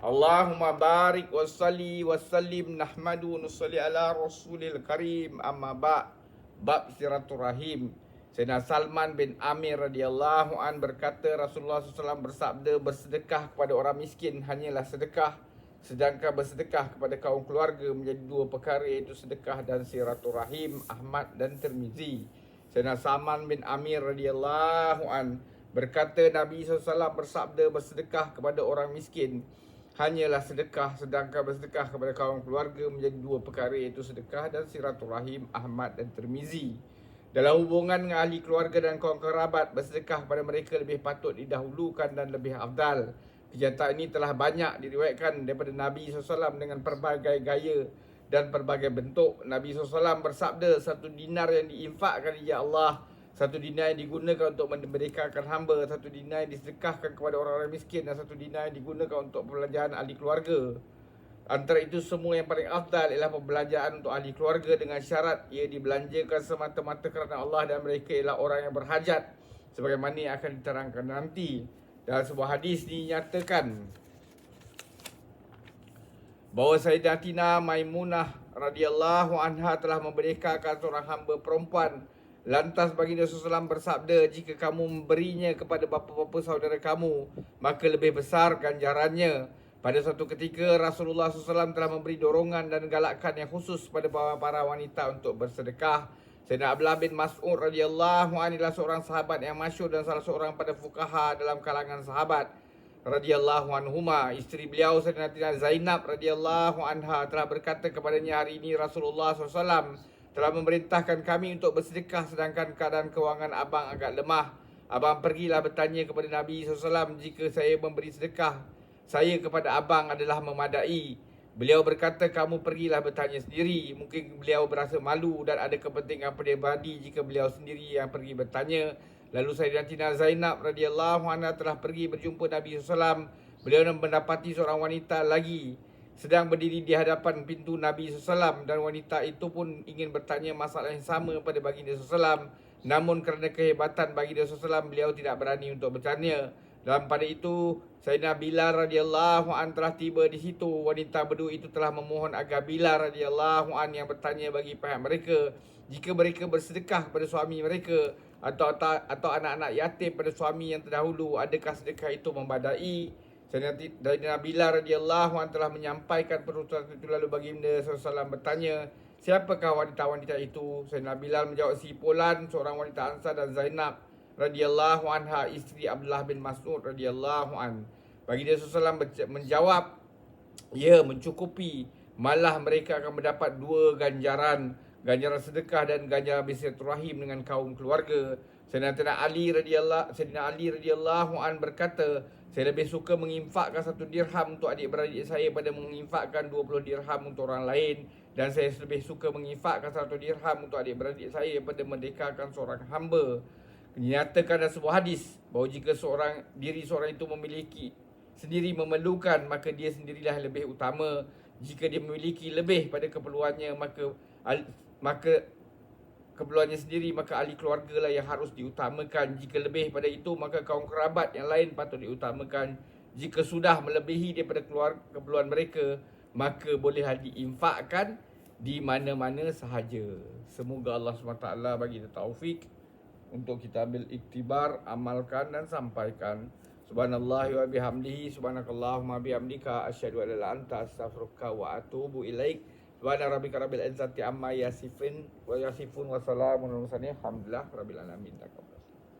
Allahumma barik wa salli wa sallim nahmadu nusalli ala rasulil karim amma bab silaturahim. Sayyidina Salman bin Amir radhiyallahu an berkata Rasulullah SAW bersabda, bersedekah kepada orang miskin hanyalah sedekah, sedangkan bersedekah kepada kaum keluarga menjadi dua perkara, iaitu sedekah dan silaturahim. Ahmad dan Tirmizi. Sayyidina Salman bin Amir radhiyallahu an berkata Nabi SAW bersabda, bersedekah kepada orang miskin hanyalah sedekah, sedangkan bersedekah kepada kaum keluarga menjadi dua perkara, iaitu sedekah dan silaturahim. Ahmad dan Tirmizi. Dalam hubungan dengan ahli keluarga dan kaum kerabat, bersedekah kepada mereka lebih patut didahulukan dan lebih afdal. Kenyataan ini telah banyak diriwayatkan daripada Nabi SAW dengan pelbagai gaya dan pelbagai bentuk. Nabi SAW bersabda, satu dinar yang diinfakkan ya Allah, satu dinar yang digunakan untuk memerdekakan hamba, satu dinar yang disedekahkan kepada orang-orang miskin, dan satu dinar yang digunakan untuk perbelanjaan ahli keluarga. Antara itu semua yang paling afdal ialah perbelanjaan untuk ahli keluarga, dengan syarat ia dibelanjakan semata-mata kerana Allah dan mereka ialah orang yang berhajat, sebagaimana yang akan diterangkan nanti. Dalam sebuah hadis dinyatakan bahawa Sayyidatina Maimunah radhiyallahu anha telah memerdekakan seorang hamba perempuan. Lantas baginda SAW bersabda, jika kamu memberinya kepada bapa-bapa saudara kamu, maka lebih besar ganjarannya. Pada suatu ketika Rasulullah SAW telah memberi dorongan dan galakan yang khusus pada para wanita untuk bersedekah. Sayyidina Abdullah bin Mas'ud radhiyallahu anhu adalah seorang sahabat yang masyhur dan salah seorang pada fuqaha dalam kalangan sahabat radhiyallahu anhuma. Isteri beliau Sayyidatina Zainab radhiyallahu anha telah berkata kepadanya, hari ini Rasulullah SAW telah memerintahkan kami untuk bersedekah, sedangkan keadaan kewangan abang agak lemah. Abang pergilah bertanya kepada Nabi SAW, jika saya memberi sedekah saya kepada abang adalah memadai. Beliau berkata, kamu pergilah bertanya sendiri. Mungkin beliau berasa malu dan ada kepentingan peribadi jika beliau sendiri yang pergi bertanya. Lalu Sayyidatina Zainab radhiyallahu anha telah pergi berjumpa Nabi SAW. Beliau mendapati seorang wanita lagi sedang berdiri di hadapan pintu Nabi SAW, dan wanita itu pun ingin bertanya masalah yang sama pada baginda SAW. Namun kerana kehebatan baginda SAW, beliau tidak berani untuk bertanya. Dalam pada itu Sayyidina Bilal radhiyallahu an telah tiba di situ. Wanita bedu itu telah memohon agar Bilal radhiyallahu an yang bertanya bagi pihak mereka, jika mereka bersedekah kepada suami mereka atau anak-anak yatim pada suami yang terdahulu, adakah sedekah itu membadai? Sayyidina Bilal radhiyallahu an telah menyampaikan peruntukan itu. Lalu baginda SAW bertanya, siapakah wanita-wanita itu? Sayyidina Bilal menjawab, si Fulan, seorang wanita Ansar, dan Zainab radhiyallahu anha, isteri Abdullah bin Mas'ud radhiyallahu an. Baginda SAW menjawab, ya, mencukupi, malah mereka akan mendapat dua ganjaran, ganjaran sedekah dan ganjaran bersilaturahim dengan kaum keluarga. Sayyidina Ali radhiyallahu an berkata, saya lebih suka menginfakkan 1 dirham untuk adik-beradik saya pada menginfakkan 20 dirham untuk orang lain, dan saya lebih suka menginfakkan 1 dirham untuk adik-beradik saya pada merdekakan seorang hamba. Dinyatakan dalam sebuah hadis bahawa jika diri seorang itu memiliki sendiri memerlukan, maka dia sendirilah lebih utama. Jika dia memiliki lebih pada keperluannya, maka keperluannya sendiri, maka ahli keluarga lah yang harus diutamakan. Jika lebih pada itu, maka kaum kerabat yang lain patut diutamakan. Jika sudah melebihi daripada keperluan mereka, maka bolehlah diinfakkan di mana-mana sahaja. Semoga Allah SWT bagi kita taufik untuk kita ambil iktibar, amalkan dan sampaikan. Subhanallah wa bihamdihi, subhanakallahumma bihamdika, asyhadu an la ilaha illa anta, astaghfiruka wa atubu ilaik. Subhana rabbika rabbil izzati amma yasifun wa salamun alal mursalin, alhamdulillah rabbil alamin.